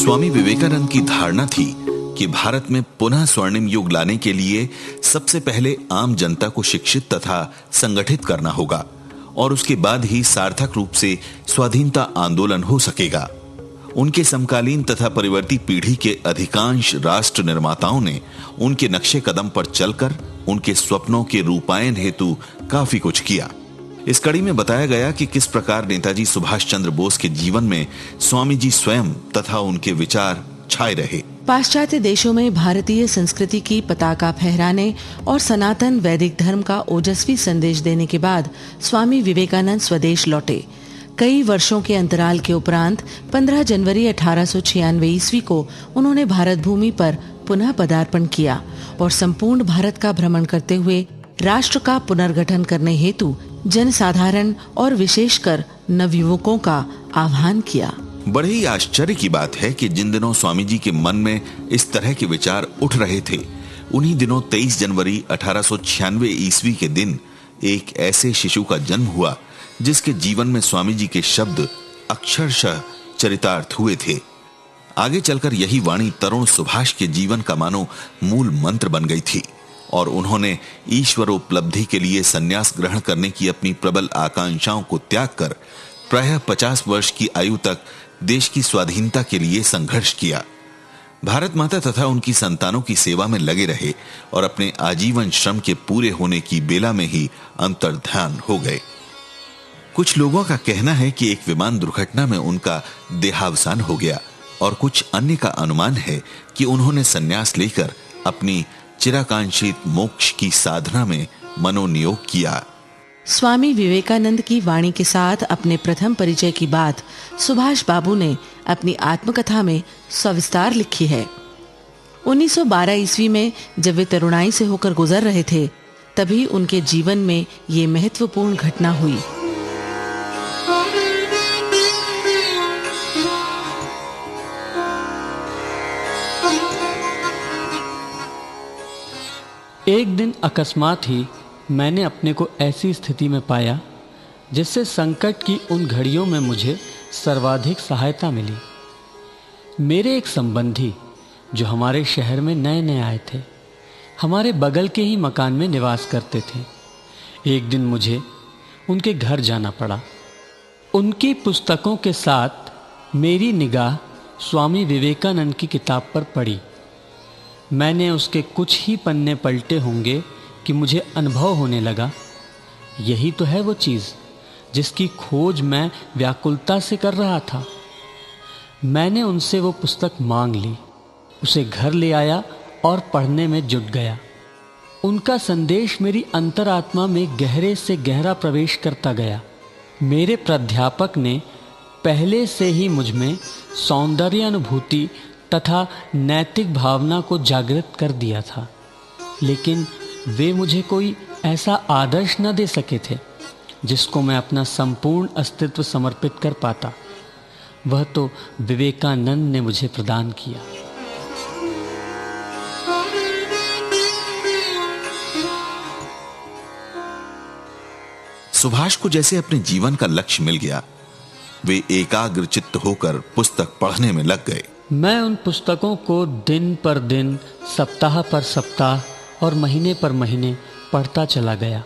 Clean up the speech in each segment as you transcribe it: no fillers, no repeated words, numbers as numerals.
स्वामी विवेकानंद की धारणा थी कि भारत में पुनः स्वर्णिम युग लाने के लिए सबसे पहले आम जनता को शिक्षित तथा संगठित करना होगा और उसके बाद ही सार्थक रूप से स्वाधीनता आंदोलन हो सकेगा। उनके समकालीन तथा परिवर्ती पीढ़ी के अधिकांश राष्ट्र निर्माताओं ने उनके नक्शे कदम पर चलकर उनके स्वप्नों के रूपायन हेतु काफी कुछ किया। इस कड़ी में बताया गया कि किस प्रकार नेताजी सुभाष चंद्र बोस के जीवन में स्वामी जी स्वयं तथा उनके विचार छाए रहे। पाश्चात्य देशों में भारतीय संस्कृति की पताका फहराने और सनातन वैदिक धर्म का ओजस्वी संदेश देने के बाद स्वामी विवेकानंद स्वदेश लौटे। कई वर्षों के अंतराल के उपरांत 15 जनवरी 1896 ईस्वी को उन्होंने भारत भूमि पर पुनः पदार्पण किया और संपूर्ण भारत का भ्रमण करते हुए राष्ट्र का पुनर्गठन करने हेतु जनसाधारण और विशेषकर नवयुवकों का आह्वान किया। बड़े ही आश्चर्य की बात है कि जिन दिनों स्वामी जी के मन में इस तरह के विचार उठ रहे थे, उन्हीं दिनों 23 जनवरी 1896 ईस्वी के दिन एक ऐसे शिशु का जन्म हुआ जिसके जीवन में स्वामी जी के शब्द अक्षरशः चरितार्थ हुए थे। आगे चलकर यही वाणी तरुण सुभाष के जीवन का मानो मूल मंत्र बन गई थी और उन्होंने ईश्वरोपलब्धि के लिए संन्यास ग्रहण करने की अपनी प्रबल आकांक्षाओं को त्याग कर प्रायः 50 वर्ष की आयु तक देश की स्वाधीनता के लिए संघर्ष किया। भारत माता तथा उनकी संतानों की सेवा में लगे रहे और अपने आजीवन श्रम के पूरे होने की बेला में ही अंतर्ध्यान हो गए। कुछ लोगों का कहना है कि एक विमान दुर्घटना में उनका देहावसान हो गया और कुछ अन्य का अनुमान है कि उन्होंने संन्यास लेकर अपनी चिराकांक्षित मोक्ष की साधना में मनोनियोग किया। स्वामी विवेकानंद की वाणी के साथ अपने प्रथम परिचय की बात सुभाष बाबू ने अपनी आत्मकथा में सविस्तार लिखी है। 1912 ईस्वी में जब वे तरुणाई से होकर गुजर रहे थे, तभी उनके जीवन में ये महत्वपूर्ण घटना हुई। एक दिन अकस्मात ही मैंने अपने को ऐसी स्थिति में पाया जिससे संकट की उन घड़ियों में मुझे सर्वाधिक सहायता मिली। मेरे एक संबंधी जो हमारे शहर में नए नए आए थे, हमारे बगल के ही मकान में निवास करते थे। एक दिन मुझे उनके घर जाना पड़ा। उनकी पुस्तकों के साथ मेरी निगाह स्वामी विवेकानंद की किताब पर पड़ी। मैंने उसके कुछ ही पन्ने पलटे होंगे कि मुझे अनुभव होने लगा, यही तो है वो चीज़ जिसकी खोज मैं व्याकुलता से कर रहा था। मैंने उनसे वो पुस्तक मांग ली, उसे घर ले आया और पढ़ने में जुट गया। उनका संदेश मेरी अंतरात्मा में गहरे से गहरा प्रवेश करता गया। मेरे प्राध्यापक ने पहले से ही मुझ में सौंदर्य अनुभूति तथा नैतिक भावना को जागृत कर दिया था, लेकिन वे मुझे कोई ऐसा आदर्श न दे सके थे जिसको मैं अपना संपूर्ण अस्तित्व समर्पित कर पाता। वह तो विवेकानंद ने मुझे प्रदान किया। सुभाष को जैसे अपने जीवन का लक्ष्य मिल गया, वे एकाग्र चित्त होकर पुस्तक पढ़ने में लग गए। मैं उन पुस्तकों को दिन पर दिन, सप्ताह पर सप्ताह और महीने पर महीने पढ़ता चला गया।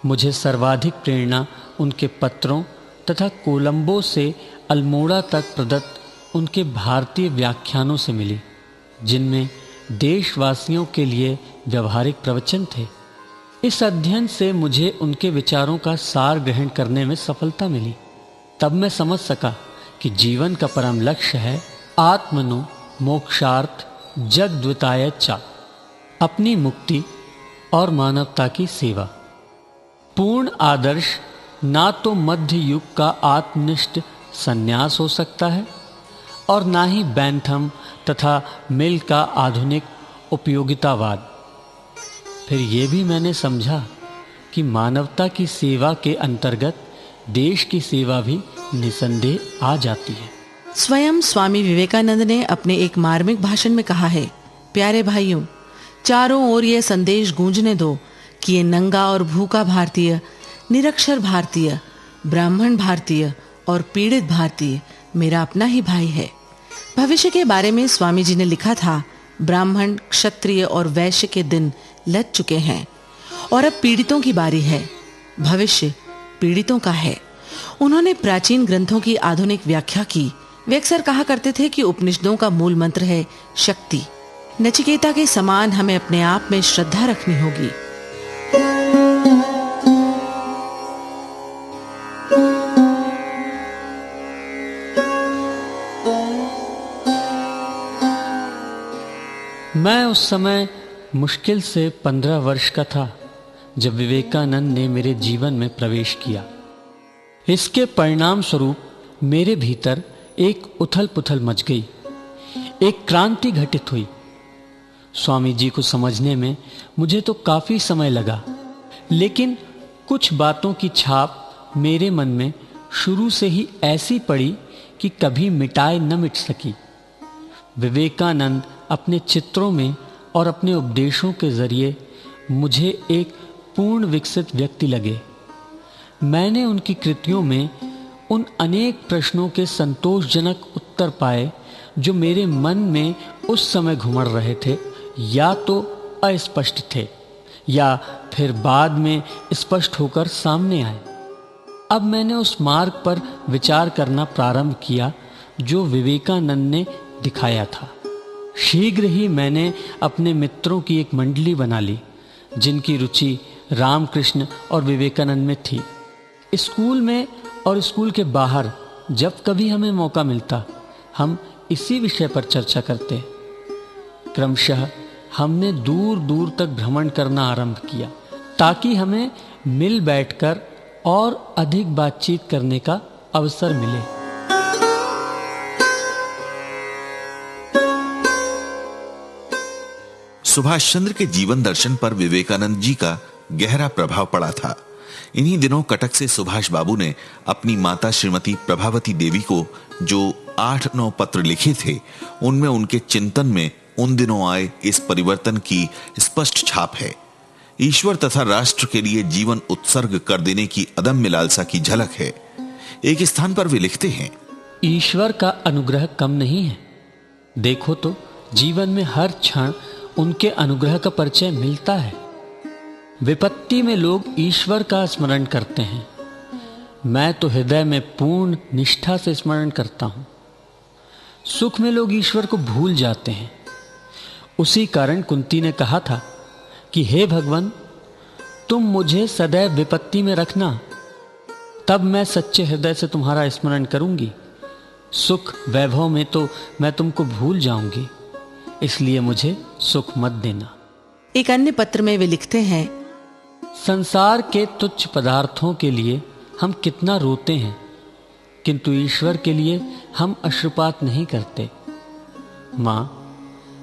मुझे सर्वाधिक प्रेरणा उनके पत्रों तथा कोलंबो से अल्मोड़ा तक प्रदत्त उनके भारतीय व्याख्यानों से मिली, जिनमें देशवासियों के लिए व्यवहारिक प्रवचन थे। इस अध्ययन से मुझे उनके विचारों का सार ग्रहण करने में सफलता मिली। तब मैं समझ सका कि जीवन का परम लक्ष्य है आत्मनो मोक्षार्थ जगद्विताय च, अपनी मुक्ति और मानवता की सेवा। पूर्ण आदर्श ना तो मध्य युग का आत्मनिष्ठ संन्यास हो सकता है और ना ही बैंथम तथा मिल का आधुनिक उपयोगितावाद। फिर ये भी मैंने समझा कि मानवता की सेवा के अंतर्गत देश की सेवा भी निसंदेह आ जाती है। स्वयं स्वामी विवेकानंद ने अपने एक मार्मिक भाषण में कहा है, प्यारे भाइयों, चारों ओर यह संदेश गूंजने दो कि ये नंगा और भूखा भारतीय, निरक्षर भारतीय, ब्राह्मण भारतीय और पीड़ित भारतीय मेरा अपना ही भाई है। भविष्य के बारे में स्वामी जी ने लिखा था, ब्राह्मण, क्षत्रिय और वैश्य के दिन लग चुके हैं और अब पीड़ितों की बारी है। भविष्य पीड़ितों का है। उन्होंने प्राचीन ग्रंथों की आधुनिक व्याख्या की। वे अक्सर कहा करते थे कि उपनिषदों का मूल मंत्र है शक्ति। नचिकेता के समान हमें अपने आप में श्रद्धा रखनी होगी। मैं उस समय मुश्किल से 15 वर्ष का था जब विवेकानंद ने मेरे जीवन में प्रवेश किया। इसके परिणाम स्वरूप मेरे भीतर एक उथल पुथल मच गई, एक क्रांति घटित हुई। स्वामी जी को समझने में मुझे तो काफी समय लगा, लेकिन कुछ बातों की छाप मेरे मन में शुरू से ही ऐसी पड़ी कि कभी मिटाए न मिट सकी। विवेकानंद अपने चित्रों में और अपने उपदेशों के जरिए मुझे एक पूर्ण विकसित व्यक्ति लगे। मैंने उनकी कृतियों में उन अनेक प्रश्नों के संतोषजनक उत्तर पाए जो मेरे मन में उस समय घुमड़ रहे थे, या तो अस्पष्ट थे या फिर बाद में स्पष्ट होकर सामने आए। अब मैंने उस मार्ग पर विचार करना प्रारंभ किया जो विवेकानंद ने दिखाया था। शीघ्र ही मैंने अपने मित्रों की एक मंडली बना ली जिनकी रुचि रामकृष्ण और विवेकानंद में थी। स्कूल में और स्कूल के बाहर जब कभी हमें मौका मिलता, हम इसी विषय पर चर्चा करते। क्रमशः हमने दूर दूर तक भ्रमण करना आरंभ किया ताकि हमें मिल बैठकर और अधिक बातचीत करने का अवसर मिले। सुभाष चंद्र के जीवन दर्शन पर विवेकानंद जी का गहरा प्रभाव पड़ा था। इन्हीं दिनों कटक से सुभाष बाबू ने अपनी माता श्रीमती प्रभावती देवी को जो 8-9 पत्र लिखे थे, उनमें उनके चिंतन में उन दिनों आए इस परिवर्तन की स्पष्ट छाप है। ईश्वर तथा राष्ट्र के लिए जीवन उत्सर्ग कर देने की अदम्य लालसा की झलक है। एक स्थान पर वे लिखते हैं, ईश्वर का अनुग्रह कम नहीं है। देखो तो जीवन में हर क्षण उनके अनुग्रह का परिचय मिलता है। विपत्ति में लोग ईश्वर का स्मरण करते हैं। मैं तो हृदय में पूर्ण निष्ठा से स्मरण करता हूं। सुख में लोग ईश्वर को भूल जाते हैं। उसी कारण कुंती ने कहा था कि हे भगवान, तुम मुझे सदैव विपत्ति में रखना, तब मैं सच्चे हृदय से तुम्हारा स्मरण करूंगी। सुख वैभव में तो मैं तुमको भूल जाऊंगी, इसलिए मुझे सुख मत देना। एक अन्य पत्र में वे लिखते हैं, संसार के तुच्छ पदार्थों के लिए हम कितना रोते हैं, किंतु ईश्वर के लिए हम अश्रुपात नहीं करते। माँ,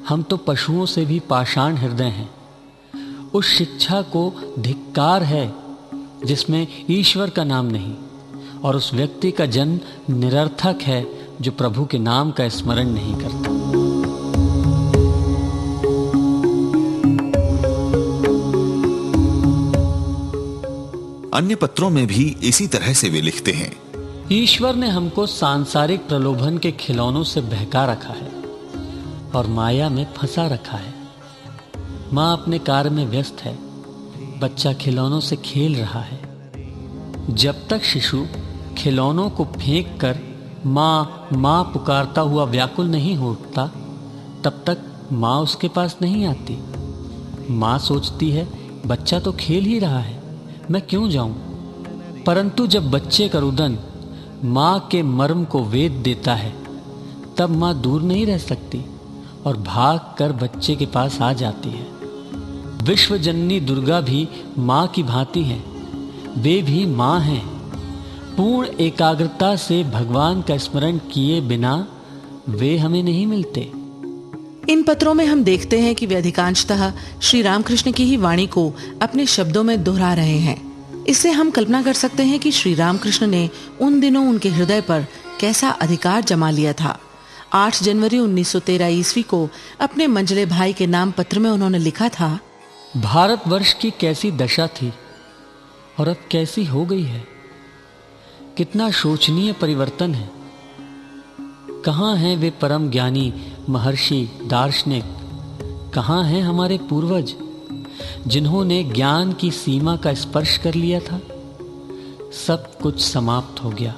हम तो पशुओं से भी पाषाण हृदय हैं। उस शिक्षा को धिक्कार है जिसमें ईश्वर का नाम नहीं, और उस व्यक्ति का जन्म निरर्थक है जो प्रभु के नाम का स्मरण नहीं करता। अन्य पत्रों में भी इसी तरह से वे लिखते हैं, ईश्वर ने हमको सांसारिक प्रलोभन के खिलौनों से बहका रखा है और माया में फंसा रखा है। माँ अपने कार्य में व्यस्त है, बच्चा खिलौनों से खेल रहा है। जब तक शिशु खिलौनों को फेंक कर माँ माँ पुकारता हुआ व्याकुल नहीं हो उठता, तब तक माँ उसके पास नहीं आती। माँ सोचती है बच्चा तो खेल ही रहा है, मैं क्यों जाऊं? परंतु जब बच्चे का रुदन माँ के मर्म को वेद देता है, तब माँ दूर नहीं रह सकती और भाग कर बच्चे के पास आ जाती है। विश्वजननी दुर्गा भी माँ की भांति है, वे भी माँ हैं। पूर्ण एकाग्रता से भगवान का स्मरण किए बिना वे हमें नहीं मिलते। इन पत्रों में हम देखते हैं कि वे अधिकांशतः श्री रामकृष्ण की ही वाणी को अपने शब्दों में दोहरा रहे हैं। इससे हम कल्पना कर सकते हैं कि श्री रामकृष्ण ने उन दिनों उनके हृदय पर कैसा अधिकार जमा लिया था। 8 जनवरी 1913 ईस्वी को अपने मंझले भाई के नाम पत्र में उन्होंने लिखा था, भारतवर्ष की कैसी दशा थी और अब कैसी हो गई है। कितना शोचनीय परिवर्तन है। कहाँ हैं वे परम ज्ञानी महर्षि दार्शनिक? कहाँ हैं हमारे पूर्वज जिन्होंने ज्ञान की सीमा का स्पर्श कर लिया था? सब कुछ समाप्त हो गया।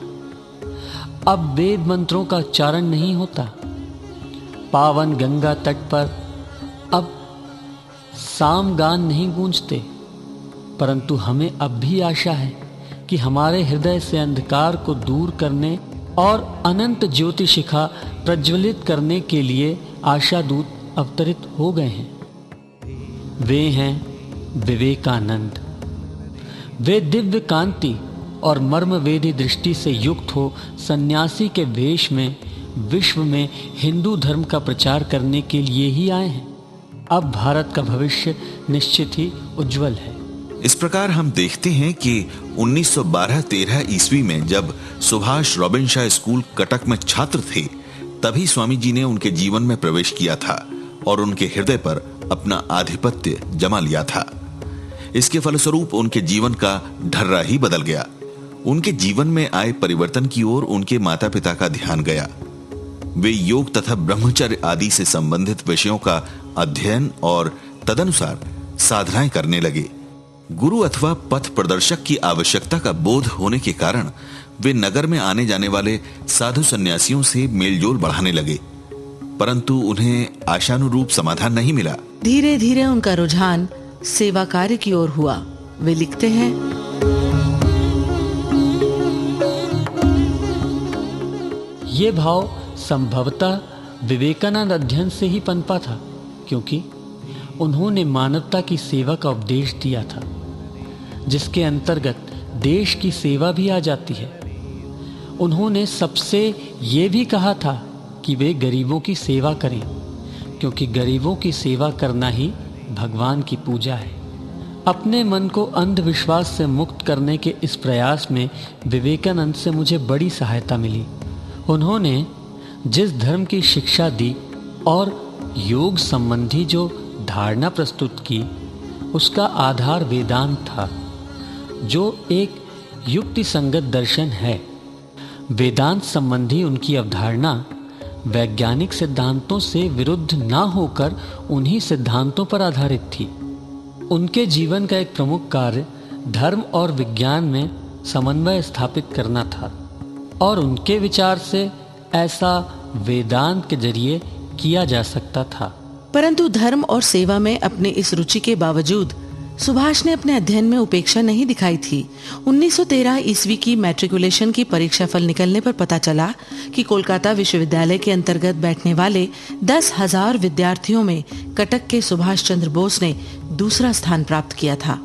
अब वेद मंत्रों का उच्चारण नहीं होता। पावन गंगा तट पर अब सामगान नहीं गूंजते, परंतु हमें अब भी आशा है कि हमारे हृदय से अंधकार को दूर करने और अनंत ज्योति शिखा प्रज्वलित करने के लिए आशा दूत अवतरित हो गए हैं। वे हैं विवेकानंद। वे दिव्य कांति और मर्मवेदी दृष्टि से युक्त हो सन्यासी के वेश में विश्व में हिंदू धर्म का प्रचार करने के लिए ही आए हैं। अब भारत का भविष्य निश्चित ही उज्जवल है। इस प्रकार हम देखते हैं कि 1912-13 ईस्वी में जब सुभाष रॉबिन्शाw स्कूल कटक में छात्र थे, तभी स्वामी जी ने उनके जीवन में प्रवेश किया था और उनके हृदय पर अपना आधिपत्य जमा लिया था। इसके फलस्वरूप उनके जीवन का ढर्रा ही बदल गया। उनके जीवन में आए परिवर्तन की ओर उनके माता पिता का ध्यान गया। वे योग तथा ब्रह्मचर्य आदि से संबंधित विषयों का अध्ययन और तदनुसार साधनाएं करने लगे। गुरु अथवा पथ प्रदर्शक की आवश्यकता का बोध होने के कारण वे नगर में आने जाने वाले साधु सन्यासियों से मेलजोल बढ़ाने लगे, परंतु उन्हें आशानुरूप समाधान नहीं मिला। धीरे धीरे उनका रुझान सेवा कार्य की ओर हुआ। वे लिखते हैं, ये भाव संभवतः विवेकानंद अध्ययन से ही पनपा था, क्योंकि उन्होंने मानवता की सेवा का उपदेश दिया था, जिसके अंतर्गत देश की सेवा भी आ जाती है। उन्होंने सबसे ये भी कहा था कि वे गरीबों की सेवा करें, क्योंकि गरीबों की सेवा करना ही भगवान की पूजा है। अपने मन को अंधविश्वास से मुक्त करने के इस प्रयास में विवेकानंद से मुझे बड़ी सहायता मिली। उन्होंने जिस धर्म की शिक्षा दी और योग संबंधी जो धारणा प्रस्तुत की, उसका आधार वेदांत था, जो एक युक्ति संगत दर्शन है। वेदांत संबंधी उनकी अवधारणा वैज्ञानिक सिद्धांतों से विरुद्ध ना होकर उन्हीं सिद्धांतों पर आधारित थी। उनके जीवन का एक प्रमुख कार्य धर्म और विज्ञान में समन्वय स्थापित करना था, और उनके विचार से ऐसा वेदांत के जरिए किया जा सकता था। परंतु धर्म और सेवा में अपने इस रुचि के बावजूद सुभाष ने अपने अध्ययन में उपेक्षा नहीं दिखाई थी। 1913 ईस्वी की मैट्रिकुलेशन की परीक्षा फल निकलने पर पता चला कि कोलकाता विश्वविद्यालय के अंतर्गत बैठने वाले 10,000 विद्यार्थियों में कटक के सुभाष चंद्र बोस ने दूसरा स्थान प्राप्त किया था।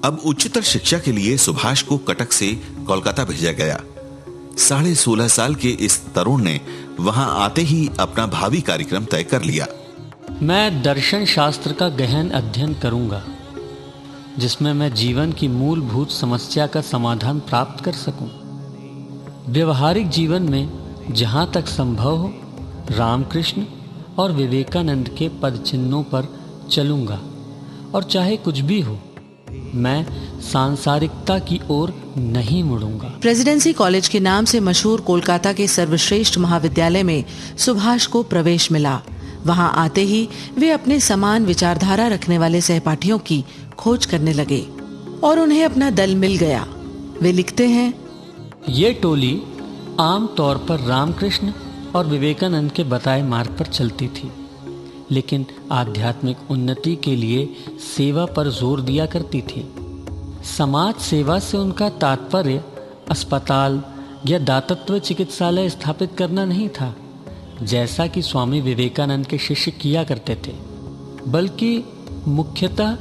अब उच्चतर शिक्षा के लिए सुभाष को कटक से कोलकाता भेजा गया। 16.5 साल के इस तरुण ने वहां आते ही अपना भावी कार्यक्रम तय कर लिया। मैं दर्शन शास्त्र का गहन अध्ययन करूंगा, जिसमें मैं जीवन की मूलभूत समस्या का समाधान प्राप्त कर सकूं। व्यवहारिक जीवन में जहां तक संभव हो रामकृष्ण और विवेकानंद के पद चिन्हों पर चलूंगा, और चाहे कुछ भी हो मैं सांसारिकता की ओर नहीं मुड़ूंगा। प्रेसिडेंसी कॉलेज के नाम से मशहूर कोलकाता के सर्वश्रेष्ठ महाविद्यालय में सुभाष को प्रवेश मिला। वहां आते ही वे अपने समान विचारधारा रखने वाले सहपाठियों की खोज करने लगे और उन्हें अपना दल मिल गया। वे लिखते हैं, ये टोली आम तौर पर रामकृष्ण और विवेकानंद के बताए मार्ग पर चलती थी, लेकिन आध्यात्मिक उन्नति के लिए सेवा पर जोर दिया करती थी। समाज सेवा से उनका तात्पर्य अस्पताल या दातत्व चिकित्सालय स्थापित करना नहीं था, जैसा कि स्वामी विवेकानंद के शिष्य किया करते थे, बल्कि मुख्यतः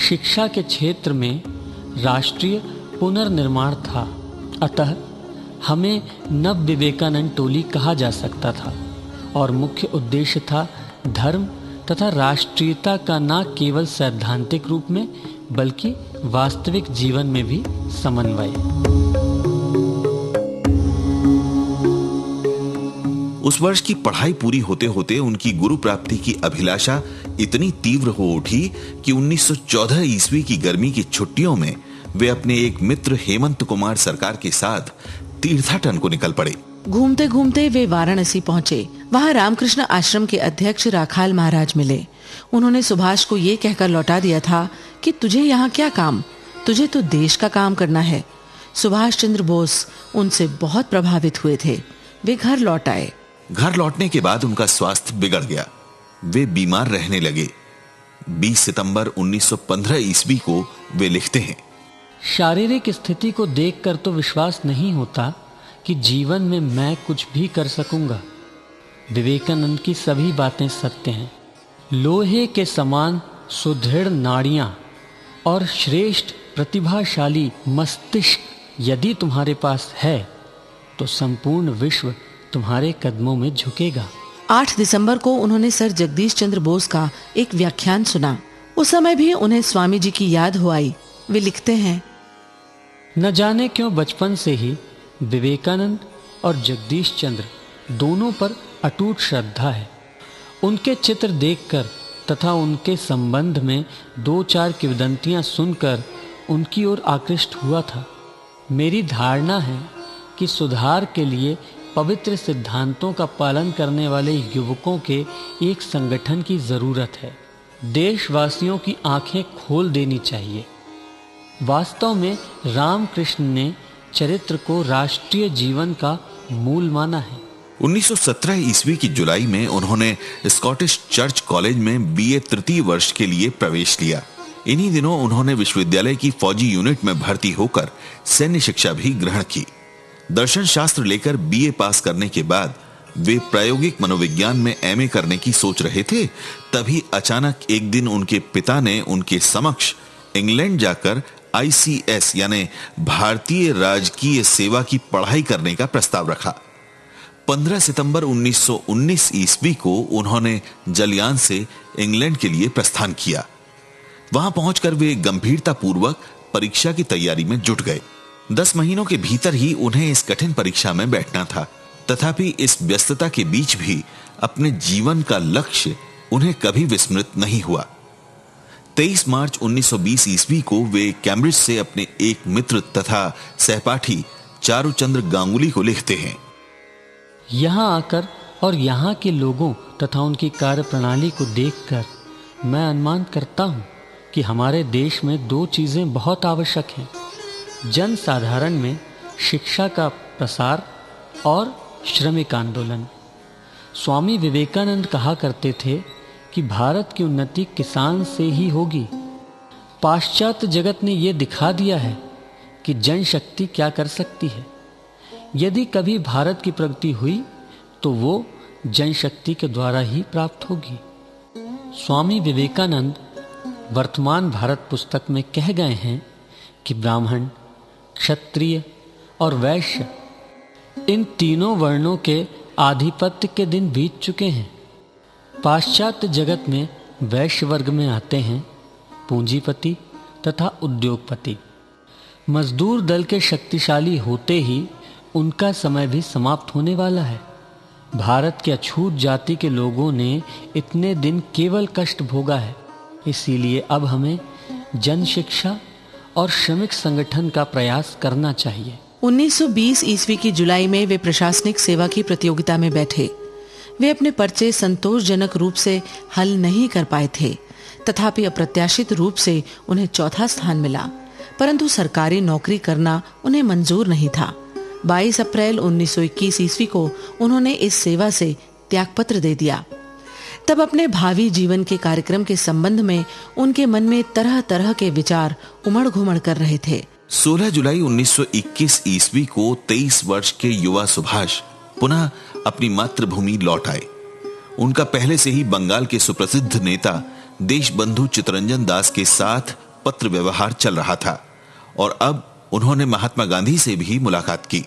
शिक्षा के क्षेत्र में राष्ट्रीय पुनर्निर्माण था। अतः हमें नव विवेकानंद टोली कहा जा सकता था, और मुख्य उद्देश्य था धर्म तथा राष्ट्रीयता का न केवल सैद्धांतिक रूप में बल्कि वास्तविक जीवन में भी समन्वय। उस वर्ष की पढ़ाई पूरी होते होते उनकी गुरु प्राप्ति की अभिलाषा इतनी तीव्र हो उठी कि 1914 ईस्वी की गर्मी की छुट्टियों में वे अपने एक मित्र हेमंत कुमार सरकार के साथ तीर्थाटन को निकल पड़े। घूमते घूमते वे वाराणसी पहुंचे। वहां रामकृष्ण आश्रम के अध्यक्ष राखाल महाराज मिले। उन्होंने सुभाष को ये कहकर लौटा दिया था कि तुझे यहाँ क्या काम, तुझे तो देश का काम करना है। सुभाष चंद्र बोस उनसे बहुत प्रभावित हुए थे। वे घर लौट आए। घर लौटने के बाद उनका स्वास्थ्य बिगड़ गया। वे बीमार रहने लगे। 20 सितंबर 1915 ईस्वी को वे लिखते हैं, शारीरिक स्थिति को देखकर तो विश्वास नहीं होता कि जीवन में मैं कुछ भी कर सकूंगा। विवेकानंद की सभी बातें सत्य हैं। लोहे के समान सुदृढ़ नाड़ियां और श्रेष्ठ प्रतिभाशाली मस्तिष्क यदि तुम्हारे पास है तो संपूर्ण विश्व तुम्हारे कदमों में झुकेगा। 8 दिसंबर को उन्होंने सर जगदीश चंद्र बोस का एक व्याख्यान सुना। उस समय भी उन्हें स्वामी जी की याद हो आई। वे लिखते हैं, न जाने क्यों बचपन से ही विवेकानंद और जगदीश चंद्र दोनों पर अटूट श्रद्धा है। उनके चित्र देखकर तथा उनके संबंध में 2-4 किंवदंतियां सुनकर उनकी ओर आकृष्ट हुआ था। मेरी धारणा है कि सुधार के लिए पवित्र सिद्धांतों का पालन करने वाले युवकों के एक संगठन की जरूरत है। देशवासियों की आंखें खोल देनी चाहिए। वास्तव में रामकृष्ण ने चरित्र को राष्ट्रीय जीवन का मूल माना है। 1917 ईस्वी की जुलाई में उन्होंने स्कॉटिश चर्च कॉलेज में बीए तृतीय वर्ष के लिए प्रवेश लिया। इन्हीं दिनों उन्होंने विश्वविद्यालय की फौजी यूनिट में भर्ती होकर सैन्य शिक्षा भी ग्रहण की। दर्शन शास्त्र लेकर बीए पास करने के बाद वे प्रायोगिक मनोविज्ञान में एमए करने की सोच रहे थे। तभी अचानक एक दिन उनके पिता ने उनके समक्ष इंग्लैंड जाकर आईसीएस यानी भारतीय राजकीय सेवा की पढ़ाई करने का प्रस्ताव रखा। 15 सितंबर 1919 ईस्वी को उन्होंने जलियान से इंग्लैंड के लिए प्रस्थान किया। वहां पहुंचकर वे गंभीरता पूर्वक परीक्षा की तैयारी में जुट गए। 10 महीनों के भीतर ही उन्हें इस कठिन परीक्षा में बैठना था। तथापि इस व्यस्तता के बीच भी अपने जीवन का लक्ष्य उन्हें कभी विस्मृत नहीं हुआ। 23 मार्च 1920 ईस्वी को वे कैम्ब्रिज से अपने एक मित्र तथा सहपाठी चारुचंद्र गांगुली को लिखते हैं, यहाँ आकर और यहाँ के लोगों तथा उनकी कार्य प्रणाली को देखकर मैं अनुमान करता हूँ कि हमारे देश में 2 चीज़ें बहुत आवश्यक हैं। जन साधारण में शिक्षा का प्रसार और श्रमिक आंदोलन। स्वामी विवेकानंद कहा करते थे कि भारत की उन्नति किसान से ही होगी। पाश्चात्य जगत ने यह दिखा दिया है कि जनशक्ति क्या कर सकती है। यदि कभी भारत की प्रगति हुई तो वो जनशक्ति के द्वारा ही प्राप्त होगी। स्वामी विवेकानंद वर्तमान भारत पुस्तक में कह गए हैं कि ब्राह्मण, क्षत्रिय और वैश्य इन तीनों वर्णों के आधिपत्य के दिन बीत चुके हैं। पाश्चात्य जगत में वैश्य वर्ग में आते हैं पूंजीपति तथा उद्योगपति। मजदूर दल के शक्तिशाली होते ही उनका समय भी समाप्त होने वाला है। भारत के अछूत जाति के लोगों ने इतने दिन केवल कष्ट भोगा है। इसीलिए अब हमें जन शिक्षा और श्रमिक संगठन का प्रयास करना चाहिए। 1920 ईस्वी की जुलाई में वे प्रशासनिक सेवा की प्रतियोगिता में बैठे। वे अपने पर्चे संतोषजनक रूप से हल नहीं कर पाए थे। तथापि अप्रत्याशित रूप से उन्हें चौथा स्थान मिला, परंतु सरकारी नौकरी करना उन्हें मंजूर नहीं था। 22 अप्रैल 1921 ईस्वी को उन्होंने इस सेवा से त्यागपत्र दे दिया। तब अपने भावी जीवन के कार्यक्रम के संबंध में उनके मन में तरह तरह के विचार उमड़ घुमड़ कर रहे थे। 16 जुलाई 1921 ईस्वी को 23 वर्ष के युवा सुभाष पुनः अपनी मातृभूमि लौट आए। उनका पहले से ही बंगाल के सुप्रसिद्ध नेता देशबंधु चित्तरंजन दास के साथ पत्र व्यवहार चल रहा था और अब उन्होंने महात्मा गांधी से भी मुलाकात की।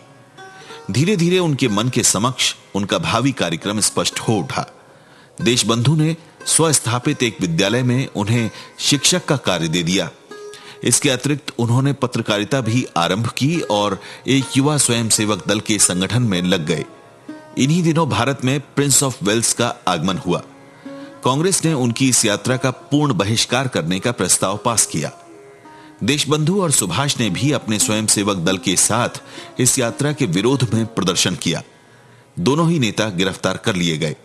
धीरे धीरे उनके मन के समक्ष उनका भावी कार्यक्रम स्पष्ट हो उठा। देशबंधु ने स्वस्थापित एक विद्यालय में उन्हें शिक्षक का कार्य दे दिया। इसके अतिरिक्त उन्होंने पत्रकारिता भी आरंभ की और एक युवा स्वयंसेवक दल के संगठन में लग गए। इन्हीं दिनों भारत में प्रिंस ऑफ वेल्स का आगमन हुआ। कांग्रेस ने उनकी इस यात्रा का पूर्ण बहिष्कार करने का प्रस्ताव पास किया। देशबंधु और सुभाष ने भी अपने स्वयंसेवक दल के साथ इस यात्रा के विरोध में प्रदर्शन किया। दोनों ही नेता गिरफ्तार कर लिए गए।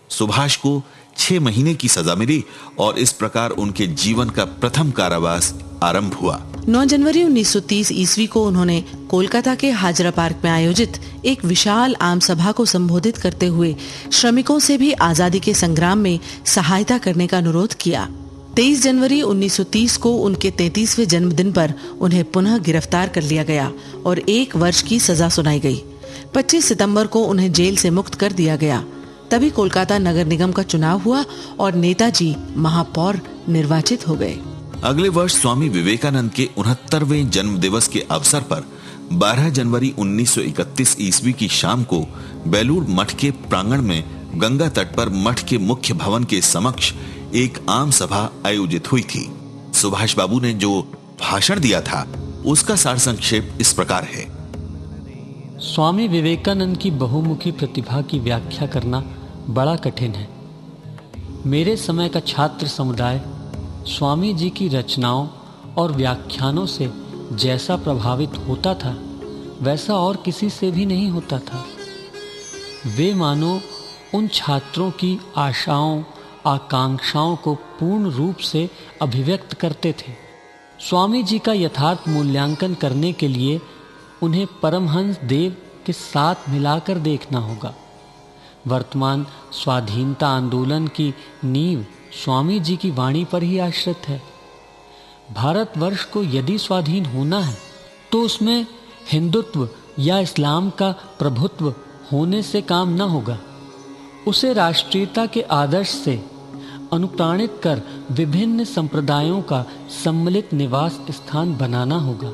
सुभाष को 6 महीने की सजा मिली और इस प्रकार उनके जीवन का प्रथम कारावास आरंभ हुआ। 9 जनवरी 1930 ईस्वी को उन्होंने कोलकाता के हाजरा पार्क में आयोजित एक विशाल आम सभा को संबोधित करते हुए श्रमिकों से भी आजादी के संग्राम में सहायता करने का अनुरोध किया। 23 जनवरी 1930 को उनके 33वें जन्मदिन पर उन्हें पुनः गिरफ्तार कर लिया गया और 1 वर्ष की सजा सुनाई गई। 25 सितंबर को उन्हें जेल से मुक्त कर दिया गया। तभी कोलकाता नगर निगम का चुनाव हुआ और नेताजी महापौर निर्वाचित हो गए। अगले वर्ष स्वामी विवेकानंद के 69वें जन्म दिवस के अवसर पर 12 जनवरी 1931 ईस्वी की शाम को बेलूर मठ के प्रांगण में गंगा तट पर मठ के मुख्य भवन के समक्ष एक आम सभा आयोजित हुई थी। सुभाष बाबू ने जो भाषण दिया था उसका सार संक्षेप इस प्रकार है। स्वामी विवेकानंद की बहुमुखी प्रतिभा की व्याख्या करना बड़ा कठिन है। मेरे समय का छात्र समुदाय स्वामी जी की रचनाओं और व्याख्यानों से जैसा प्रभावित होता था वैसा और किसी से भी नहीं होता था। वे मानो उन छात्रों की आशाओं आकांक्षाओं को पूर्ण रूप से अभिव्यक्त करते थे। स्वामी जी का यथार्थ मूल्यांकन करने के लिए उन्हें परमहंस देव के साथ मिलाकर देखना होगा। वर्तमान स्वाधीनता आंदोलन की नींव स्वामी जी की वाणी पर ही आश्रित है। भारतवर्ष को यदि स्वाधीन होना है तो उसमें हिंदुत्व या इस्लाम का प्रभुत्व होने से काम न होगा। उसे राष्ट्रीयता के आदर्श से अनुप्राणित कर विभिन्न संप्रदायों का सम्मिलित निवास स्थान बनाना होगा।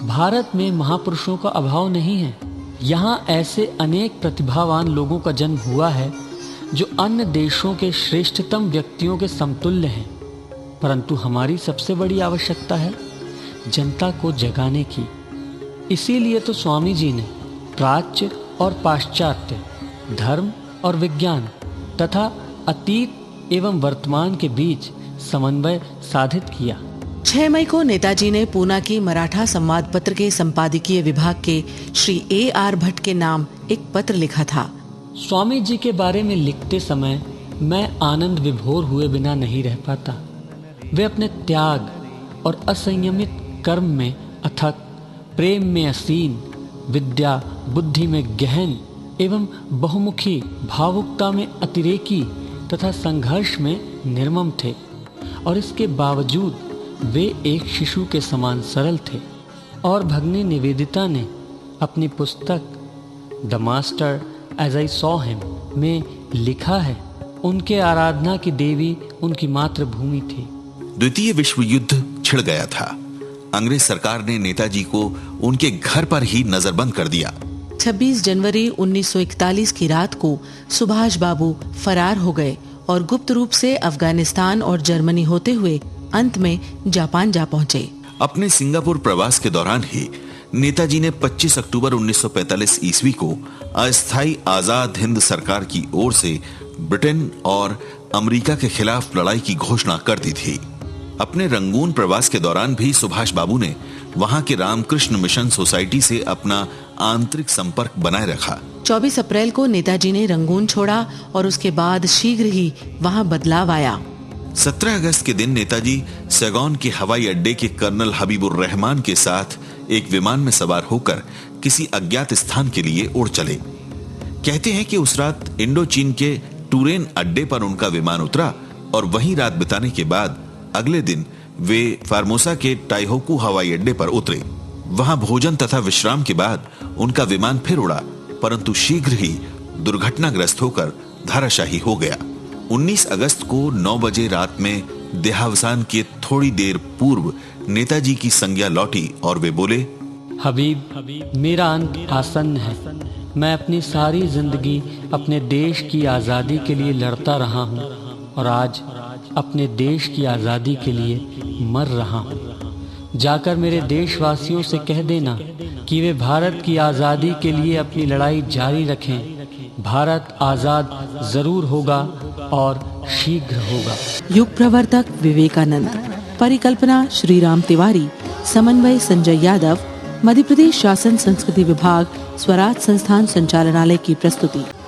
भारत में महापुरुषों का अभाव नहीं है। यहाँ ऐसे अनेक प्रतिभावान लोगों का जन्म हुआ है जो अन्य देशों के श्रेष्ठतम व्यक्तियों के समतुल्य हैं। परंतु हमारी सबसे बड़ी आवश्यकता है जनता को जगाने की। इसीलिए तो स्वामी जी ने प्राच्य और पाश्चात्य, धर्म और विज्ञान तथा अतीत एवं वर्तमान के बीच समन्वय साधित किया। 6 मई को नेताजी ने पूना की मराठा संवाद पत्र के संपादकीय विभाग के श्री A.R. भट्ट के नाम एक पत्र लिखा था। स्वामी जी के बारे में लिखते समय मैं आनंद विभोर हुए बिना नहीं रह पाता। वे अपने त्याग और असंयमित कर्म में अथक, प्रेम में असीन, विद्या बुद्धि में गहन एवं बहुमुखी, भावुकता में अतिरेकी तथा संघर्ष में निर्मम थे और इसके बावजूद वे एक शिशु के समान सरल थे। और भगनी निवेदिता ने अपनी पुस्तक the master as I saw him में लिखा है, उनके आराधना की देवी उनकी मातृभूमि थी। द्वितीय विश्व युद्ध छिड़ गया था। अंग्रेज सरकार ने नेताजी को उनके घर पर ही नजरबंद कर दिया। 26 जनवरी 1941 की रात को सुभाष बाबू फरार हो गए और गुप्त रूप से अफगानिस्तान और जर्मनी होते हुए अंत में जापान जा पहुंचे। अपने सिंगापुर प्रवास के दौरान ही नेताजी ने 25 अक्टूबर 1945 ईस्वी को अस्थायी आजाद हिंद सरकार की ओर से ब्रिटेन और अमेरिका के खिलाफ लड़ाई की घोषणा कर दी थी। अपने रंगून प्रवास के दौरान भी सुभाष बाबू ने वहां के रामकृष्ण मिशन सोसाइटी से अपना आंतरिक संपर्क बनाए रखा। 24 अप्रैल को नेताजी ने रंगून छोड़ा और उसके बाद शीघ्र ही वहां बदलाव आया। 17 अगस्त के दिन नेताजी सैगोन के हवाई अड्डे के कर्नल हबीबुर रहमान के साथ एक विमान में सवार होकर किसी अज्ञात स्थान के लिए उड़ चले। कहते हैं कि उस रात इंडो चीन के टूरेन अड्डे पर उनका विमान उतरा और वहीं रात बिताने के बाद अगले दिन वे फार्मोसा के टाइहोकू हवाई अड्डे पर उतरे। वहां भोजन तथा विश्राम के बाद उनका विमान फिर उड़ा, परंतु शीघ्र ही दुर्घटनाग्रस्त होकर धराशायी हो गया। 19 अगस्त को 9 बजे रात में देहावसान के थोड़ी देर पूर्व नेताजी की संज्ञा लौटी और वे बोले, हबीब, मेरा अंत आसन्न है। मैं अपनी सारी जिंदगी अपने देश की आज़ादी के लिए लड़ता रहा हूँ और आज अपने देश की आज़ादी के लिए मर रहा हूँ। जाकर मेरे देशवासियों से कह देना कि वे भारत की आज़ादी के लिए अपनी लड़ाई जारी रखें। भारत आज़ाद जरूर होगा और शीघ्र होगा। युग प्रवर्तक विवेकानंद, परिकल्पना श्री राम तिवारी, समन्वय संजय यादव, मध्य प्रदेश शासन संस्कृति विभाग स्वराज संस्थान संचालनालय की प्रस्तुति।